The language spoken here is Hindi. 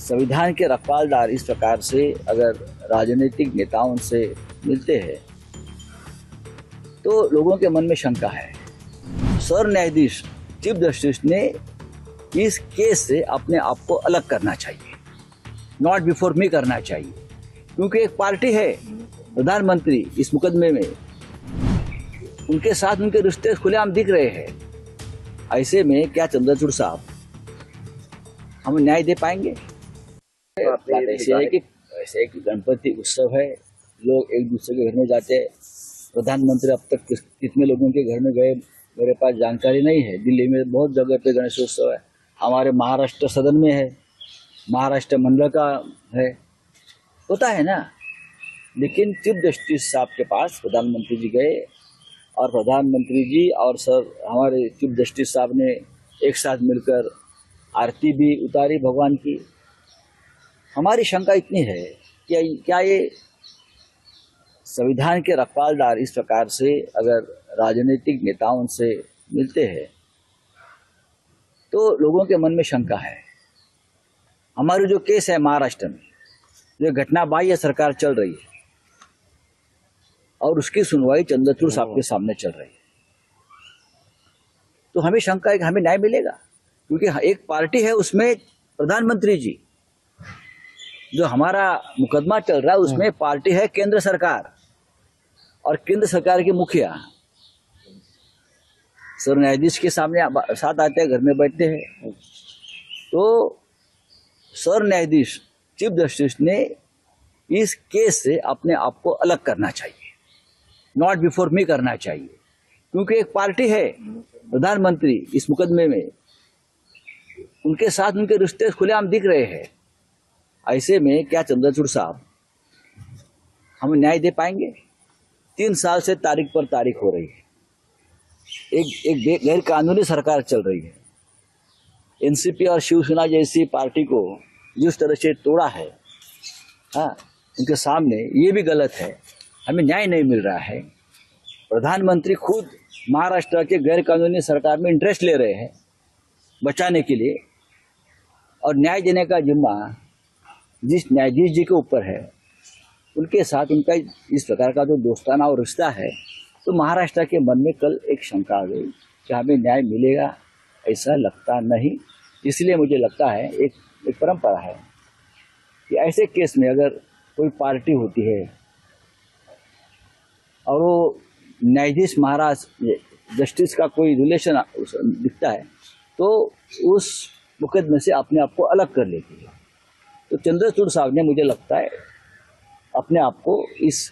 संविधान के रखवालदार इस प्रकार से अगर राजनीतिक नेताओं से मिलते हैं तो लोगों के मन में शंका है। सर न्यायाधीश चीफ जस्टिस ने इस केस से अपने आप को अलग करना चाहिए, नॉट बिफोर मी करना चाहिए, क्योंकि एक पार्टी है प्रधानमंत्री इस मुकदमे में, उनके साथ उनके रिश्ते खुलेआम दिख रहे हैं। ऐसे में क्या चंद्रचूड़ साहब हम न्याय दे पाएंगे? ऐसे है कि गणपति उत्सव है, लोग एक दूसरे के घर में जाते हैं। प्रधानमंत्री अब तक कितने लोगों के घर में गए मेरे पास जानकारी नहीं है। दिल्ली में बहुत जगह पे गणेशोत्सव है, हमारे महाराष्ट्र सदन में है, महाराष्ट्र मंडल का है, होता है ना। लेकिन चीफ जस्टिस साहब के पास प्रधानमंत्री जी गए और प्रधानमंत्री जी और सर हमारे चीफ जस्टिस साहब ने एक साथ मिलकर आरती भी उतारी भगवान की। हमारी शंका इतनी है कि क्या ये संविधान के रखवालदार इस प्रकार से अगर राजनीतिक नेताओं से मिलते हैं तो लोगों के मन में शंका है। हमारी जो केस है महाराष्ट्र में, जो घटना बाह्य सरकार चल रही है और उसकी सुनवाई चंद्रचूड़ साहब के सामने चल रही है, तो हमें शंका है कि हमें न्याय मिलेगा, क्योंकि एक पार्टी है उसमें प्रधानमंत्री जी, जो हमारा मुकदमा चल रहा है उसमें पार्टी है केंद्र सरकार, और केंद्र सरकार के मुखिया सर न्यायाधीश के सामने साथ आते हैं, घर में बैठते हैं। तो सर न्यायाधीश चीफ जस्टिस ने इस केस से अपने आप को अलग करना चाहिए, नॉट बिफोर मी करना चाहिए, क्योंकि एक पार्टी है प्रधानमंत्री इस मुकदमे में, उनके साथ उनके रिश्ते खुलेआम दिख रहे हैं। ऐसे में क्या चंद्रचूड़ साहब हम न्याय दे पाएंगे? 3 साल से तारीख पर तारीख हो रही है, एक गैर कानूनी सरकार चल रही है। एनसीपी और शिवसेना जैसी पार्टी को जिस तरह से तोड़ा है, हाँ, उनके सामने ये भी गलत है, हमें न्याय नहीं मिल रहा है। प्रधानमंत्री खुद महाराष्ट्र के गैर कानूनी सरकार में इंटरेस्ट ले रहे हैं बचाने के लिए, और न्याय देने का जिम्मा जिस न्यायाधीश जी के ऊपर है, उनके साथ उनका इस प्रकार का जो दोस्ताना और रिश्ता है, तो महाराष्ट्र के मन में कल एक शंका आ गई कि हमें न्याय मिलेगा, ऐसा लगता नहीं। इसलिए मुझे लगता है एक परंपरा है कि ऐसे केस में अगर कोई पार्टी होती है और वो न्यायाधीश महाराज जस्टिस का कोई रिलेशन दिखता है तो उस मुकदमे से अपने आप को अलग कर लेती है। तो चंद्रचूड़ साहब ने, मुझे लगता है, अपने आप को इस